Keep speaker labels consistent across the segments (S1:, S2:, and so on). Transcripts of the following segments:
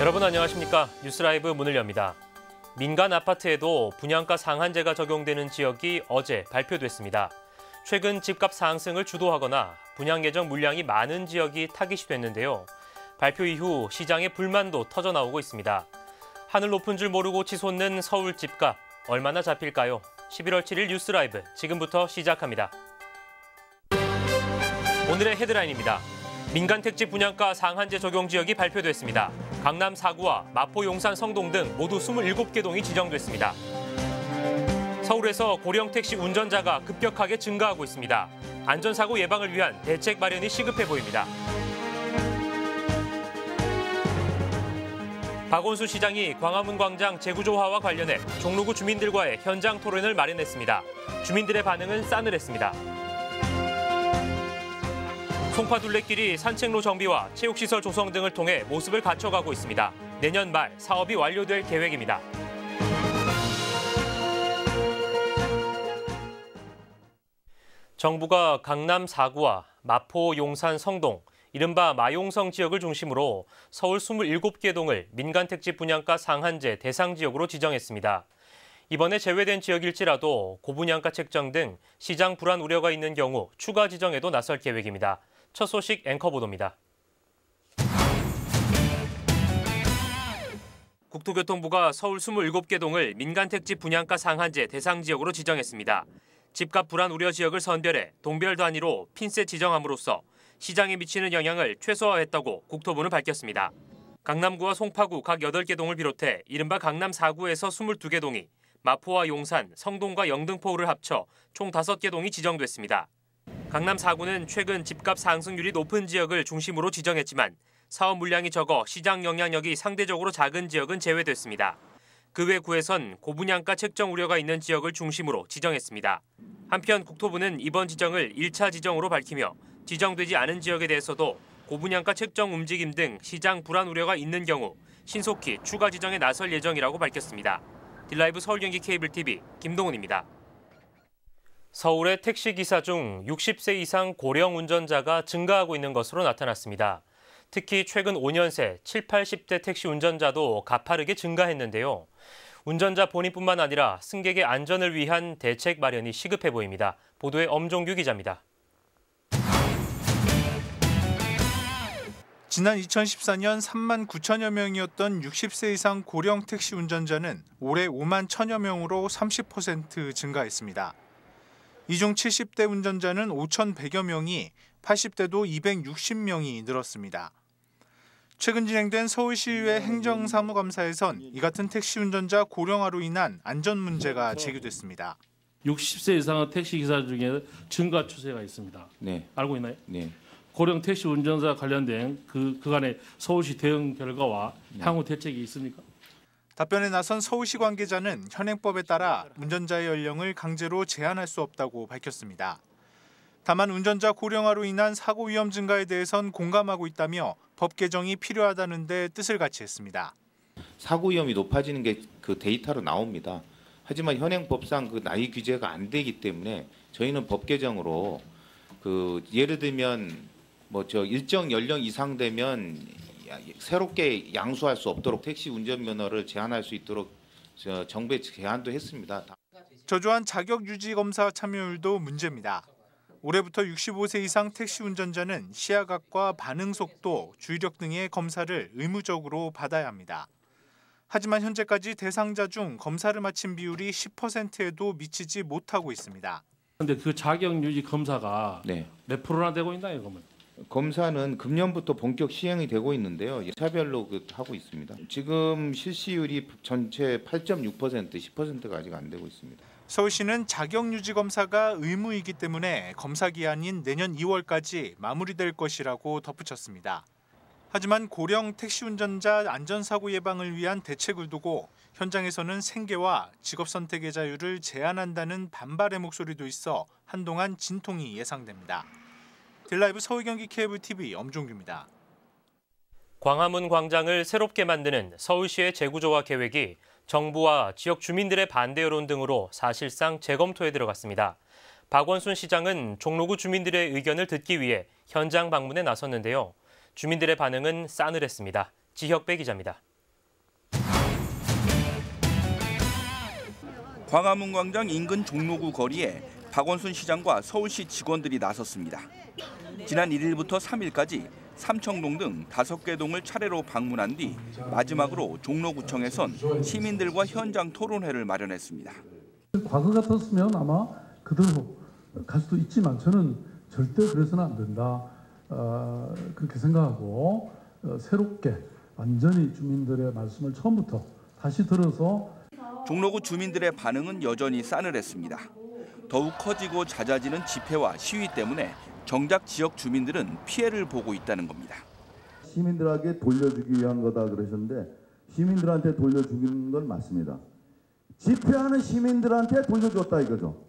S1: 여러분 안녕하십니까? 뉴스라이브 문을 엽니다. 민간 아파트에도 분양가 상한제가 적용되는 지역이 어제 발표됐습니다. 최근 집값 상승을 주도하거나 분양 예정 물량이 많은 지역이 타깃이 됐는데요. 발표 이후 시장에 불만도 터져나오고 있습니다. 하늘 높은 줄 모르고 치솟는 서울 집값 얼마나 잡힐까요? 11월 7일 뉴스라이브 지금부터 시작합니다. 오늘의 헤드라인입니다. 민간 택지 분양가 상한제 적용 지역이 발표됐습니다. 강남 4구와 마포, 용산, 성동 등 모두 27개 동이 지정됐습니다. 서울에서 고령 택시 운전자가 급격하게 증가하고 있습니다. 안전사고 예방을 위한 대책 마련이 시급해 보입니다. 박원순 시장이 광화문 광장 재구조화와 관련해 종로구 주민들과의 현장 토론을 마련했습니다. 주민들의 반응은 싸늘했습니다. 송파 둘레길이 산책로 정비와 체육시설 조성 등을 통해 모습을 갖춰가고 있습니다. 내년 말 사업이 완료될 계획입니다. 정부가 강남 4구와 마포, 용산, 성동, 이른바 마용성 지역을 중심으로 서울 27개 동을 민간택지 분양가 상한제 대상 지역으로 지정했습니다. 이번에 제외된 지역일지라도 고분양가 책정 등 시장 불안 우려가 있는 경우 추가 지정에도 나설 계획입니다. 첫 소식 앵커 보도입니다. 국토교통부가 서울 27개 동을 민간택지 분양가 상한제 대상 지역으로 지정했습니다. 집값 불안 우려 지역을 선별해 동별 단위로 핀셋 지정함으로써 시장에 미치는 영향을 최소화했다고 국토부는 밝혔습니다. 강남구와 송파구 각 8개 동을 비롯해 이른바 강남 4구에서 22개 동이 마포와 용산, 성동과 영등포구를 합쳐 총 5개 동이 지정됐습니다. 강남 4구는 최근 집값 상승률이 높은 지역을 중심으로 지정했지만 사업 물량이 적어 시장 영향력이 상대적으로 작은 지역은 제외됐습니다. 그 외 구에선 고분양가 책정 우려가 있는 지역을 중심으로 지정했습니다. 한편 국토부는 이번 지정을 1차 지정으로 밝히며 지정되지 않은 지역에 대해서도 고분양가 책정 움직임 등 시장 불안 우려가 있는 경우 신속히 추가 지정에 나설 예정이라고 밝혔습니다. 딜라이브 서울경기 케이블 TV 김동훈입니다. 서울의 택시기사 중 60세 이상 고령 운전자가 증가하고 있는 것으로 나타났습니다. 특히 최근 5년 새 7, 80대 택시 운전자도 가파르게 증가했는데요. 운전자 본인뿐만 아니라 승객의 안전을 위한 대책 마련이 시급해 보입니다. 보도에 엄종규 기자입니다.
S2: 지난 2014년 3만 9천여 명이었던 60세 이상 고령 택시 운전자는 올해 5만 1천여 명으로 30% 증가했습니다. 이 중 70대 운전자는 5,100여 명이, 80대도 260명이 늘었습니다. 최근 진행된 서울시의회 행정사무감사에선 이 같은 택시 운전자 고령화로 인한 안전 문제가 제기됐습니다.
S3: 60세 이상의 택시기사 중에 증가 추세가 있습니다.
S4: 네.
S3: 알고 있나요?
S4: 네.
S3: 고령 택시 운전자 관련된 그간의 서울시 대응 결과와 향후 대책이 있습니까?
S2: 답변에 나선 서울시 관계자는 현행법에 따라 운전자의 연령을 강제로 제한할 수 없다고 밝혔습니다. 다만 운전자 고령화로 인한 사고 위험 증가에 대해선 공감하고 있다며 법 개정이 필요하다는 데 뜻을 같이 했습니다.
S4: 사고 위험이 높아지는 게 그 데이터로 나옵니다. 하지만 현행법상 그 나이 규제가 안 되기 때문에 저희는 법 개정으로 그 예를 들면 일정 연령 이상 되면 새롭게 양수할 수 없도록 택시 운전면허를 제한할 수 있도록 정부에 제안도 했습니다.
S2: 저조한 자격 유지 검사 참여율도 문제입니다. 올해부터 65세 이상 택시 운전자는 시야각과 반응 속도, 주의력 등의 검사를 의무적으로 받아야 합니다. 하지만 현재까지 대상자 중 검사를 마친 비율이 10%에도 미치지 못하고 있습니다.
S3: 그런데 그 자격 유지 검사가 몇 프로나 되고 있나요, 그러면?
S4: 검사는 금년부터 본격 시행이 되고 있는데요. 차별로 하고 있습니다. 지금 실시율이 전체 8.6%, 10%가 아직 안 되고 있습니다.
S2: 서울시는 자격유지 검사가 의무이기 때문에 검사 기한인 내년 2월까지 마무리될 것이라고 덧붙였습니다. 하지만 고령 택시 운전자 안전사고 예방을 위한 대책을 두고 현장에서는 생계와 직업 선택의 자유를 제한한다는 반발의 목소리도 있어 한동안 진통이 예상됩니다. 딜라이브 서울경기 케이블 TV 엄종규입니다.
S1: 광화문 광장을 새롭게 만드는 서울시의 재구조화 계획이 정부와 지역 주민들의 반대 여론 등으로 사실상 재검토에 들어갔습니다. 박원순 시장은 종로구 주민들의 의견을 듣기 위해 현장 방문에 나섰는데요. 주민들의 반응은 싸늘했습니다. 지혁배 기자입니다.
S5: 광화문 광장 인근 종로구 거리에 박원순 시장과 서울시 직원들이 나섰습니다. 지난 1일부터 3일까지 삼청동 등 5개 동을 차례로 방문한 뒤 마지막으로 종로구청에선 시민들과 현장 토론회를 마련했습니다.
S6: 과거 같았으면 아마 그대로 갈 수도 있지만 저는 절대 그래서는 안 된다. 그렇게 생각하고 새롭게 완전히 주민들의 말씀을 처음부터 다시 들어서
S5: 종로구 주민들의 반응은 여전히 싸늘했습니다. 더욱 커지고 잦아지는 집회와 시위 때문에 정작 지역 주민들은 피해를 보고 있다는 겁니다.
S7: 시민들에게 돌려주기 위한 거다 그러셨는데 시민들한테 돌려주는 건 맞습니다. 집회하는 시민들한테 돌려줬다 이거죠.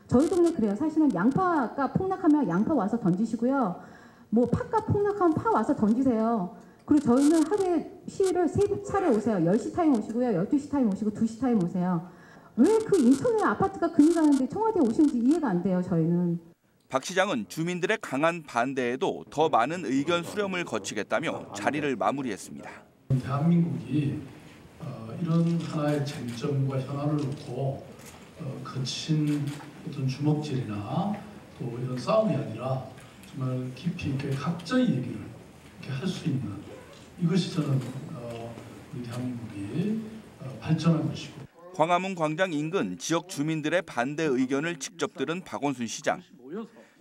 S8: 저희 동네 그래요. 사실은 양파가 폭락하면 양파 와서 던지시고요. 뭐 팥가 폭락하면 파 와서 던지세요. 그리고 저희는 하루에 시위를 3차례 오세요. 10시 타임 오시고요. 12시 타임 오시고 2시 타임 오세요. 왜 그 인천에 아파트가 금이 가는데 청와대에 오시는지 이해가 안 돼요. 저희는.
S5: 박 시장은 주민들의 강한 반대에도 더 많은 의견 수렴을 거치겠다며 자리를 마무리했습니다.
S6: 대한민국이 이런 하나의 쟁점과 현안을 놓고 거친 어떤 주먹질이나 또 이런 싸움이 아니라 정말 깊이 있게 각자의 얘기를 이렇게 할 수 있는 이것이 저는 우리 대한민국이 발전한 것이고.
S5: 광화문 광장 인근 지역 주민들의 반대 의견을 직접 들은 박원순 시장.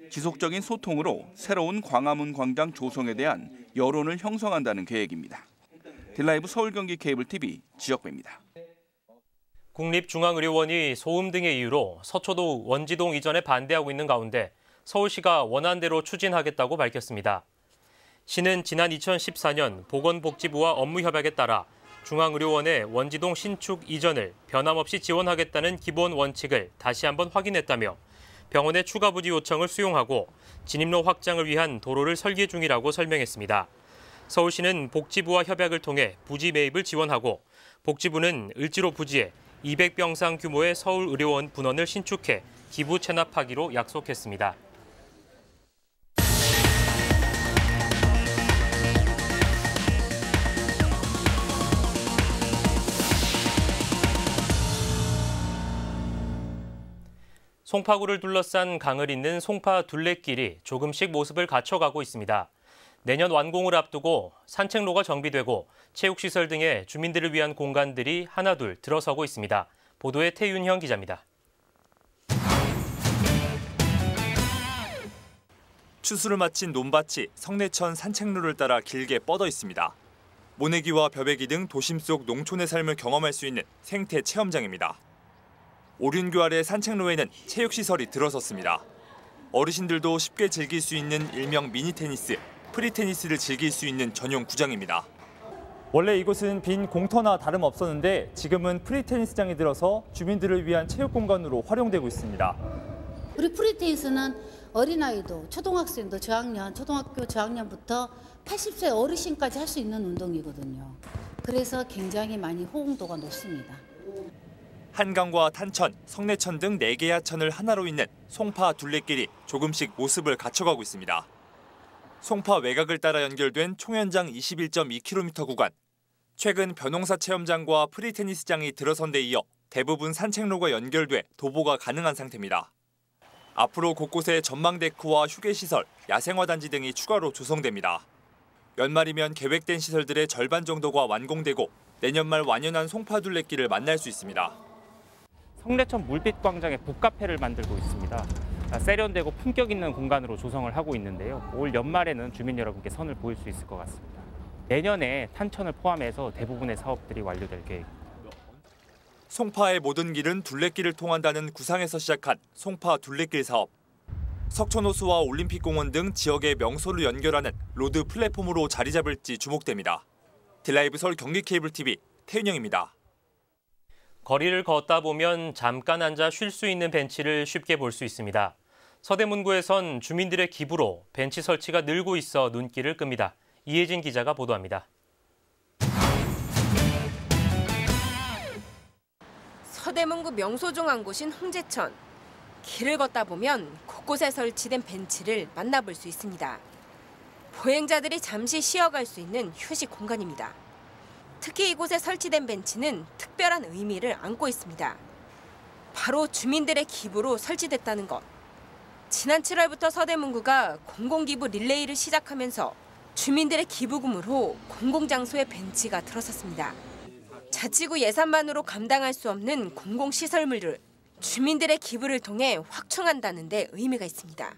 S5: 지속적인 소통으로 새로운 광화문 광장 조성에 대한 여론을 형성한다는 계획입니다. 딜라이브 서울 경기 케이블 TV 지역배입니다.
S1: 국립중앙의료원이 소음 등의 이유로 서초도 원지동 이전에 반대하고 있는 가운데 서울시가 원안대로 추진하겠다고 밝혔습니다. 시는 지난 2014년 보건복지부와 업무협약에 따라 중앙의료원의 원지동 신축 이전을 변함없이 지원하겠다는 기본 원칙을 다시 한번 확인했다며 병원의 추가 부지 요청을 수용하고 진입로 확장을 위한 도로를 설계 중이라고 설명했습니다. 서울시는 복지부와 협약을 통해 부지 매입을 지원하고 복지부는 을지로 부지에 200병상 규모의 서울의료원 분원을 신축해 기부 체납하기로 약속했습니다. 송파구를 둘러싼 강을 잇는 송파 둘레길이 조금씩 모습을 갖춰가고 있습니다. 내년 완공을 앞두고 산책로가 정비되고 체육시설 등의 주민들을 위한 공간들이 하나둘 들어서고 있습니다. 보도에 태윤형 기자입니다.
S9: 추수를 마친 논밭이 성내천 산책로를 따라 길게 뻗어 있습니다. 모내기와 벼베기 등 도심 속 농촌의 삶을 경험할 수 있는 생태 체험장입니다. 오륜교 아래 산책로에는 체육시설이 들어섰습니다. 어르신들도 쉽게 즐길 수 있는 일명 미니테니스, 프리테니스를 즐길 수 있는 전용 구장입니다.
S10: 원래 이곳은 빈 공터나 다름없었는데 지금은 프리테니스장이 들어서 주민들을 위한 체육 공간으로 활용되고 있습니다.
S11: 우리 프리테니스는 어린아이도 초등학생도 초등학교 저학년부터 80세 어르신까지 할 수 있는 운동이거든요. 그래서 굉장히 많이 호응도가 높습니다.
S9: 한강과 탄천, 성내천 등 4개의 하천을 하나로 잇는 송파 둘레길이 조금씩 모습을 갖춰가고 있습니다. 송파 외곽을 따라 연결된 총연장 21.2km 구간. 최근 벼농사 체험장과 프리테니스장이 들어선 데 이어 대부분 산책로가 연결돼 도보가 가능한 상태입니다. 앞으로 곳곳에 전망데크와 휴게시설, 야생화단지 등이 추가로 조성됩니다. 연말이면 계획된 시설들의 절반 정도가 완공되고 내년 말 완연한 송파 둘레길을 만날 수 있습니다.
S12: 성내천 물빛광장에 북카페를 만들고 있습니다. 세련되고 품격 있는 공간으로 조성을 하고 있는데요. 올 연말에는 주민 여러분께 선을 보일 수 있을 것 같습니다. 내년에 탄천을 포함해서 대부분의 사업들이 완료될 계획입니다.
S9: 송파의 모든 길은 둘레길을 통한다는 구상에서 시작한 송파 둘레길 사업. 석촌호수와 올림픽공원 등 지역의 명소를 연결하는 로드 플랫폼으로 자리 잡을지 주목됩니다. 딜라이브 서울 경기 케이블 TV 태윤영입니다.
S1: 거리를 걷다 보면 잠깐 앉아 쉴 수 있는 벤치를 쉽게 볼 수 있습니다. 서대문구에선 주민들의 기부로 벤치 설치가 늘고 있어 눈길을 끕니다. 이혜진 기자가 보도합니다.
S13: 서대문구 명소 중 한 곳인 홍제천. 길을 걷다 보면 곳곳에 설치된 벤치를 만나볼 수 있습니다. 보행자들이 잠시 쉬어갈 수 있는 휴식 공간입니다. 특히 이곳에 설치된 벤치는 특별한 의미를 안고 있습니다. 바로 주민들의 기부로 설치됐다는 것. 지난 7월부터 서대문구가 공공기부 릴레이를 시작하면서 주민들의 기부금으로 공공장소에 벤치가 들어섰습니다. 자치구 예산만으로 감당할 수 없는 공공시설물을 주민들의 기부를 통해 확충한다는 데 의미가 있습니다.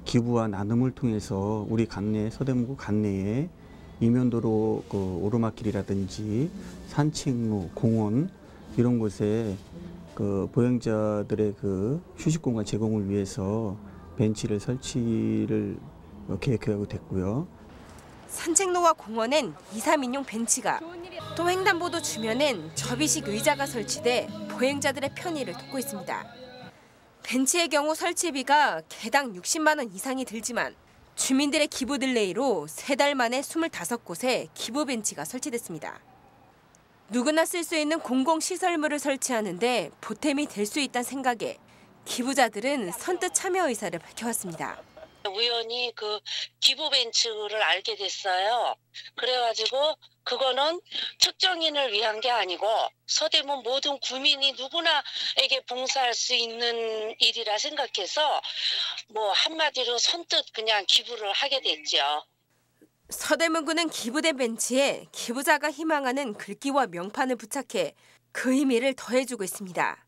S14: 기부와 나눔을 통해서 우리 관내, 서대문구 관내에 이면도로 오르막길이라든지 산책로, 공원 이런 곳에 보행자들의 휴식 공간 제공을 위해서 벤치를 설치를 계획하고 됐고요.
S13: 산책로와 공원엔 2, 3인용 벤치가, 또 횡단보도 주변엔 접이식 의자가 설치돼 보행자들의 편의를 돕고 있습니다. 벤치의 경우 설치비가 개당 60만 원 이상이 들지만 주민들의 기부 딜레이로 3달 만에 25곳에 기부 벤치가 설치됐습니다. 누구나 쓸 수 있는 공공시설물을 설치하는데 보탬이 될 수 있다는 생각에 기부자들은 선뜻 참여 의사를 밝혀왔습니다.
S15: 우연히 기부 벤치를 알게 됐어요. 그래가지고 그거는 특정인을 위한 게 아니고 서대문 모든 구민이 누구나에게 봉사할 수 있는 일이라 생각해서 한마디로 선뜻 그냥 기부를 하게 됐죠.
S13: 서대문구는 기부된 벤치에 기부자가 희망하는 글귀와 명판을 부착해 그 의미를 더해주고 있습니다.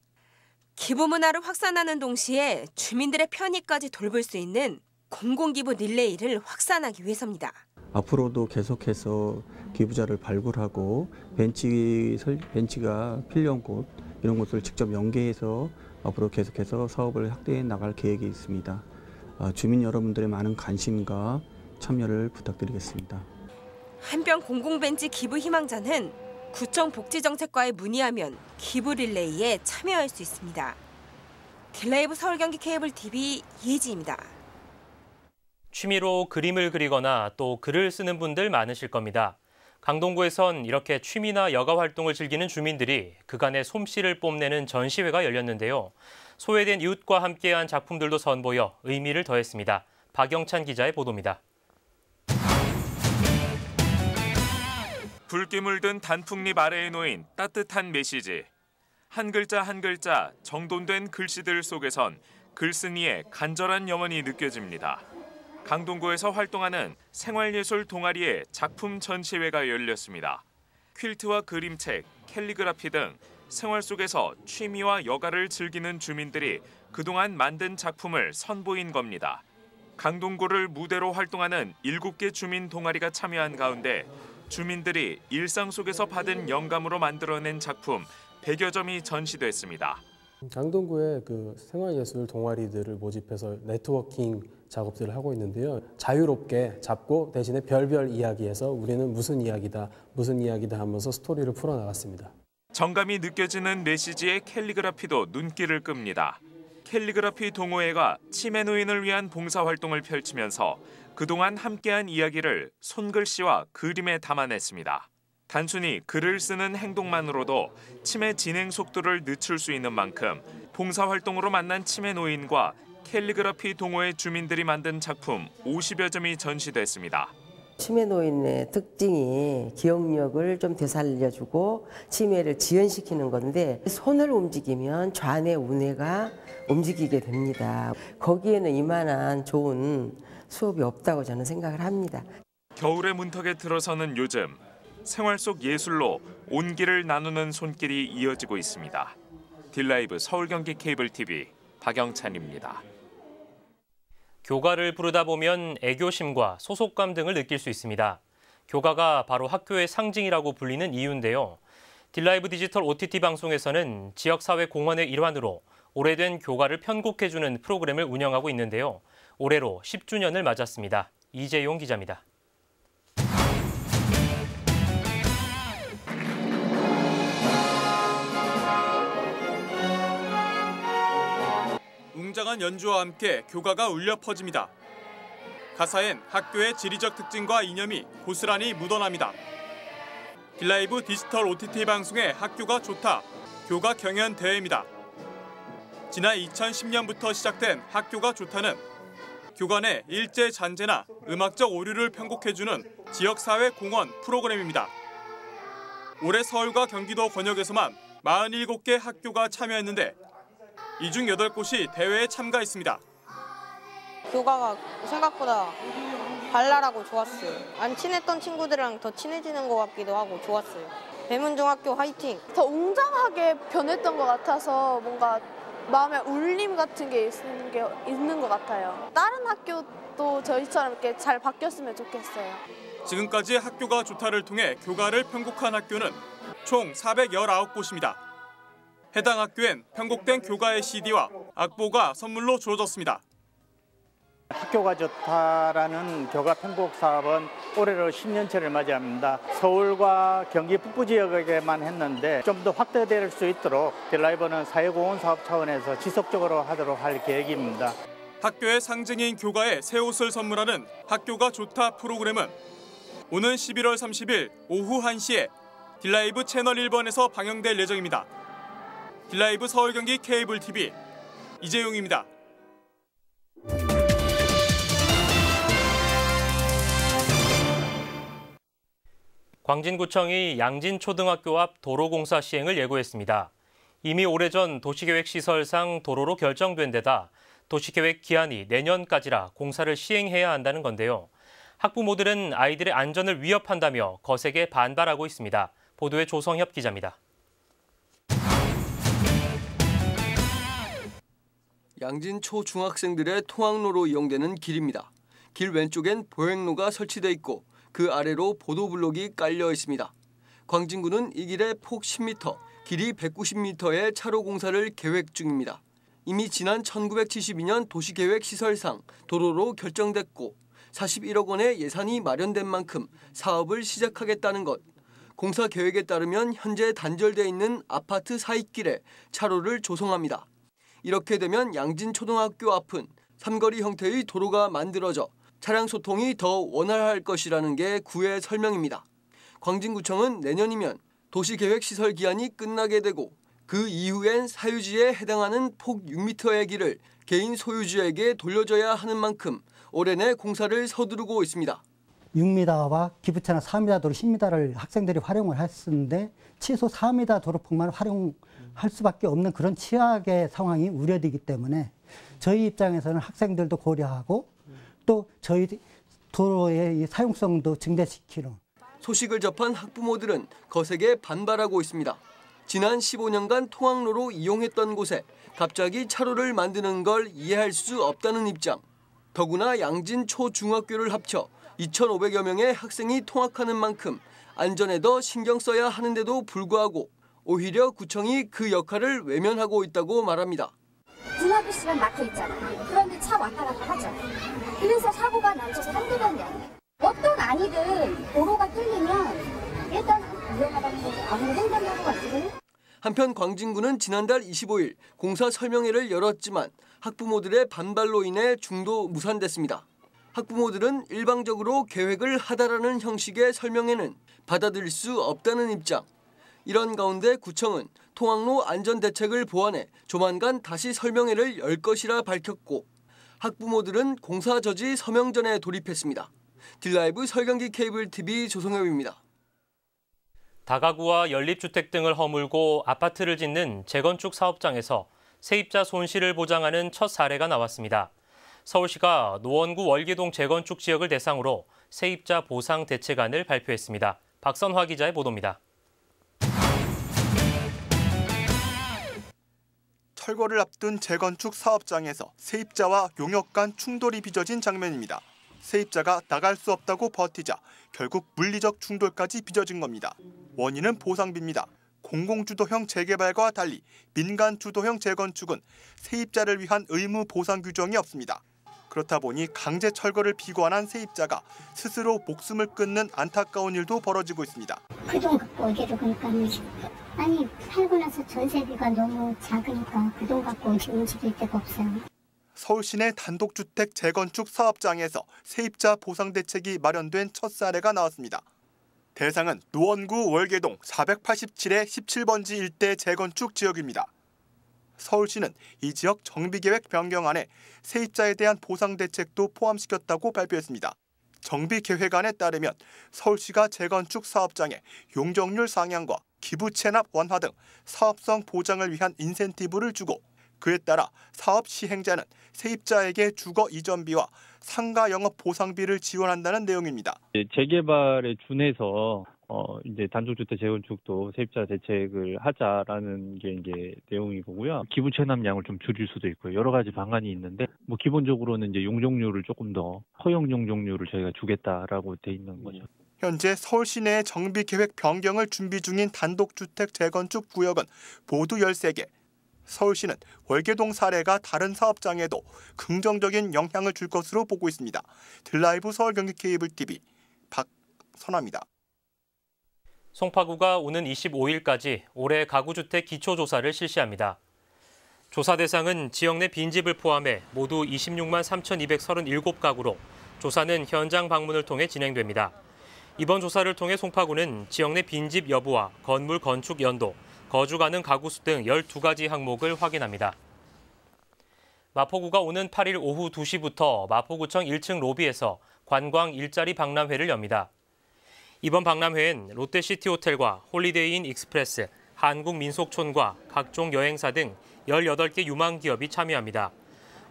S13: 기부 문화를 확산하는 동시에 주민들의 편의까지 돌볼 수 있는 공공기부 릴레이를 확산하기 위해서입니다.
S14: 앞으로도 계속해서 기부자를 발굴하고 벤치가 필요한 곳 이런 곳을 직접 연계해서 앞으로 계속해서 사업을 확대해 나갈 계획이 있습니다. 주민 여러분들의 많은 관심과 참여를 부탁드리겠습니다.
S13: 한편 공공벤치 기부 희망자는 구청 복지정책과에 문의하면 기부 릴레이에 참여할 수 있습니다. 딜라이브 서울 경기 케이블 TV 이혜지입니다.
S1: 취미로 그림을 그리거나 또 글을 쓰는 분들 많으실 겁니다. 강동구에선 이렇게 취미나 여가 활동을 즐기는 주민들이 그간의 솜씨를 뽐내는 전시회가 열렸는데요. 소외된 이웃과 함께한 작품들도 선보여 의미를 더했습니다. 박영찬 기자의 보도입니다.
S16: 붉게 물든 단풍잎 아래에 놓인 따뜻한 메시지. 한 글자 한 글자 정돈된 글씨들 속에선 글쓴이의 간절한 영혼이 느껴집니다. 강동구에서 활동하는 생활예술 동아리의 작품 전시회가 열렸습니다. 퀼트와 그림책, 캘리그라피 등 생활 속에서 취미와 여가를 즐기는 주민들이 그동안 만든 작품을 선보인 겁니다. 강동구를 무대로 활동하는 7개 주민 동아리가 참여한 가운데 주민들이 일상 속에서 받은 영감으로 만들어낸 작품 100여 점이 전시됐습니다.
S17: 강동구에 생활예술 동아리들을 모집해서 네트워킹 작업들을 하고 있는데요. 자유롭게 잡고 대신에 별별 이야기에서 우리는 무슨 이야기다 하면서 스토리를 풀어나갔습니다.
S16: 정감이 느껴지는 메시지의 캘리그라피도 눈길을 끕니다. 캘리그라피 동호회가 치매 노인을 위한 봉사활동을 펼치면서 그동안 함께한 이야기를 손글씨와 그림에 담아냈습니다. 단순히 글을 쓰는 행동만으로도 치매 진행 속도를 늦출 수 있는 만큼 봉사활동으로 만난 치매 노인과 캘리그라피 동호회 주민들이 만든 작품 50여 점이 전시됐습니다.
S18: 치매 노인의 특징이 기억력을 좀 되살려주고 치매를 지연시키는 건데 손을 움직이면 좌뇌 우뇌가 움직이게 됩니다. 거기에는 이만한 좋은 수업이 없다고 저는 생각을 합니다.
S16: 겨울의 문턱에 들어서는 요즘 생활 속 예술로 온기를 나누는 손길이 이어지고 있습니다. 딜라이브 서울 경기 케이블 TV 박영찬입니다.
S1: 교가를 부르다 보면 애교심과 소속감 등을 느낄 수 있습니다. 교가가 바로 학교의 상징이라고 불리는 이유인데요. 딜라이브 디지털 OTT 방송에서는 지역사회 공헌의 일환으로 오래된 교가를 편곡해주는 프로그램을 운영하고 있는데요. 올해로 10주년을 맞았습니다. 이재용 기자입니다.
S19: 웅장한 연주와 함께 교가가 울려 퍼집니다. 가사엔 학교의 지리적 특징과 이념이 고스란히 묻어납니다. 딜라이브 디지털 OTT 방송의 학교가 좋다, 교가 경연 대회입니다. 지난 2010년부터 시작된 학교가 좋다는 교관의 일제 잔재나 음악적 오류를 편곡해주는 지역사회 공헌 프로그램입니다. 올해 서울과 경기도 권역에서만 47개 학교가 참여했는데 이 중 8곳이 대회에 참가했습니다.
S20: 교가가 생각보다 발랄하고 좋았어요. 안 친했던 친구들이랑 더 친해지는 것 같기도 하고 좋았어요. 대문중학교 화이팅!
S21: 더 웅장하게 변했던 것 같아서 뭔가 마음에 울림 같은 게 있는 것 같아요. 다른 학교도 저희처럼 이렇게 잘 바뀌었으면 좋겠어요.
S19: 지금까지 학교가 좋다를 통해 교가를 편곡한 학교는 총 419곳입니다. 해당 학교엔 편곡된 교가의 CD와 악보가 선물로 주어졌습니다.
S22: 학교가 좋다라는 교가 편곡 사업은 올해로 10년째를 맞이합니다. 서울과 경기 북부 지역에게만 했는데 좀 더 확대될 수 있도록 딜라이버는 사회공헌 사업 차원에서 지속적으로 하도록 할 계획입니다.
S19: 학교의 상징인 교가에 새 옷을 선물하는 학교가 좋다 프로그램은 오는 11월 30일 오후 1시에 딜라이브 채널 1번에서 방영될 예정입니다. 딜라이브 서울 경기 케이블 TV 이재용입니다.
S1: 광진구청이 양진초등학교 앞 도로공사 시행을 예고했습니다. 이미 오래전 도시계획시설상 도로로 결정된 데다 도시계획 기한이 내년까지라 공사를 시행해야 한다는 건데요. 학부모들은 아이들의 안전을 위협한다며 거세게 반발하고 있습니다. 보도에 조성협 기자입니다.
S23: 양진초 중학생들의 통학로로 이용되는 길입니다. 길 왼쪽엔 보행로가 설치돼 있고 그 아래로 보도블록이 깔려 있습니다. 광진구는 이 길에 폭 10m, 길이 190m의 차로 공사를 계획 중입니다. 이미 지난 1972년 도시계획시설상 도로로 결정됐고 41억 원의 예산이 마련된 만큼 사업을 시작하겠다는 것. 공사 계획에 따르면 현재 단절돼 있는 아파트 사이길에 차로를 조성합니다. 이렇게 되면 양진초등학교 앞은 삼거리 형태의 도로가 만들어져 차량 소통이 더 원활할 것이라는 게 구의 설명입니다. 광진구청은 내년이면 도시계획시설 기한이 끝나게 되고 그 이후엔 사유지에 해당하는 폭 6m의 길을 개인 소유주에게 돌려줘야 하는 만큼 올해 내 공사를 서두르고 있습니다.
S24: 6m와 기부차나 4m 도로 10m를 학생들이 활용을 했었는데 최소 4m 도로폭만 활용할 수밖에 없는 그런 취약의 상황이 우려되기 때문에 저희 입장에서는 학생들도 고려하고 또 저희 도로의 사용성도 증대시키는.
S23: 소식을 접한 학부모들은 거세게 반발하고 있습니다. 지난 15년간 통학로로 이용했던 곳에 갑자기 차로를 만드는 걸 이해할 수 없다는 입장. 더구나 양진초중학교를 합쳐 2,500여 명의 학생이 통학하는 만큼 안전에 더 신경 써야 하는데도 불구하고 오히려 구청이 그 역할을 외면하고 있다고 말합니다.
S25: 중학교 시간 막혀 있잖아요. 그런데 차 왔다 갔다 하죠. 그래서 사고가 난 적이 한두 번이 아니에요. 어떤 아이들 도로가 뚫리면 일단 위험하다는 거죠. 아무리 횡단도로가 있거든요.
S23: 한편 광진구는 지난달 25일 공사 설명회를 열었지만 학부모들의 반발로 인해 중도 무산됐습니다. 학부모들은 일방적으로 계획을 하다라는 형식의 설명회는 받아들일 수 없다는 입장. 이런 가운데 구청은 통학로 안전대책을 보완해 조만간 다시 설명회를 열 것이라 밝혔고 학부모들은 공사 저지 서명전에 돌입했습니다. 딜라이브 서울경기 케이블 TV 조성엽입니다.
S1: 다가구와 연립주택 등을 허물고 아파트를 짓는 재건축 사업장에서 세입자 손실을 보장하는 첫 사례가 나왔습니다. 서울시가 노원구 월계동 재건축 지역을 대상으로 세입자 보상 대책안을 발표했습니다. 박선화 기자의 보도입니다.
S26: 철거를 앞둔 재건축 사업장에서 세입자와 용역 간 충돌이 빚어진 장면입니다. 세입자가 나갈 수 없다고 버티자 결국 물리적 충돌까지 빚어진 겁니다. 원인은 보상비입니다. 공공주도형 재개발과 달리 민간주도형 재건축은 세입자를 위한 의무 보상 규정이 없습니다. 그렇다 보니 강제 철거를 비관한 세입자가 스스로 목숨을 끊는 안타까운 일도 벌어지고 있습니다.
S27: 그 돈 갖고 어디로 그러니까 아니 살고 나서 전세비가 너무 작으니까 그 돈 갖고 어디 움직일 데가 없어요.
S26: 서울 시내 단독주택 재건축 사업장에서 세입자 보상 대책이 마련된 첫 사례가 나왔습니다. 대상은 노원구 월계동 487의 17번지 일대 재건축 지역입니다. 서울시는 이 지역 정비계획 변경안에 세입자에 대한 보상 대책도 포함시켰다고 발표했습니다. 정비계획안에 따르면 서울시가 재건축 사업장의 용적률 상향과 기부 체납 완화 등 사업성 보장을 위한 인센티브를 주고 그에 따라 사업 시행자는 세입자에게 주거 이전비와 상가 영업 보상비를 지원한다는 내용입니다.
S2: 재개발에 준해서 이제 단독주택 재건축도 세입자 대책을 하자라는 게 이제 내용이고요. 기부 체납량을 좀 줄일 수도 있고요. 여러 가지 방안이 있는데 기본적으로는 이제 용적률을 조금 더 허용 용적률을 저희가 주겠다라고 돼 있는 거죠.
S26: 현재 서울 시내의 정비계획 변경을 준비 중인 단독주택 재건축 구역은 모두 13개. 서울시는 월계동 사례가 다른 사업장에도 긍정적인 영향을 줄 것으로 보고 있습니다. 들라이브 서울경기 케이블 TV 박선아입니다.
S1: 송파구가 오는 25일까지 올해 가구주택 기초조사를 실시합니다. 조사 대상은 지역 내 빈집을 포함해 모두 26만 3,237가구로 조사는 현장 방문을 통해 진행됩니다. 이번 조사를 통해 송파구는 지역 내 빈집 여부와 건물 건축 연도, 거주 가능 가구 수 등 12가지 항목을 확인합니다. 마포구가 오는 8일 오후 2시부터 마포구청 1층 로비에서 관광 일자리 박람회를 엽니다. 이번 박람회엔 롯데시티호텔과 홀리데이인 익스프레스, 한국민속촌과 각종 여행사 등 18개 유망 기업이 참여합니다.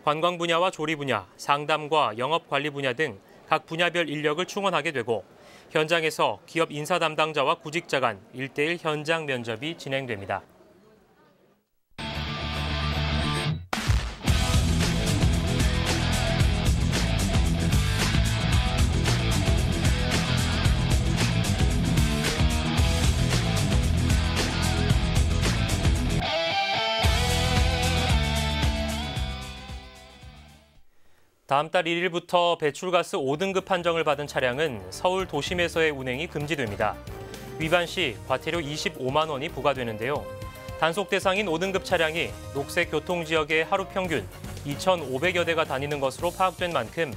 S1: 관광 분야와 조리 분야, 상담과 영업 관리 분야 등 각 분야별 인력을 충원하게 되고 현장에서 기업 인사 담당자와 구직자 간 1:1 현장 면접이 진행됩니다. 다음 달 1일부터 배출가스 5등급 판정을 받은 차량은 서울 도심에서의 운행이 금지됩니다. 위반 시 과태료 25만 원이 부과되는데요. 단속 대상인 5등급 차량이 녹색 교통지역에 하루 평균 2,500여 대가 다니는 것으로 파악된 만큼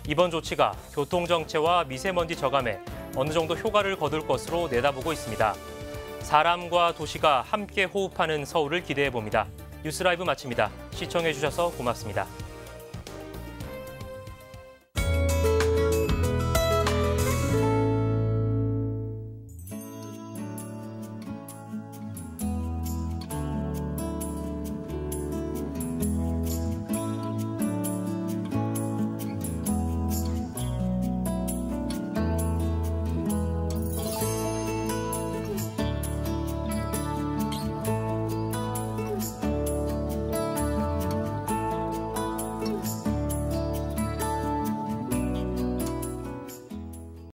S1: 이번 조치가 교통정체와 미세먼지 저감에 어느 정도 효과를 거둘 것으로 내다보고 있습니다. 사람과 도시가 함께 호흡하는 서울을 기대해봅니다. 뉴스라이브 마칩니다. 시청해주셔서 고맙습니다.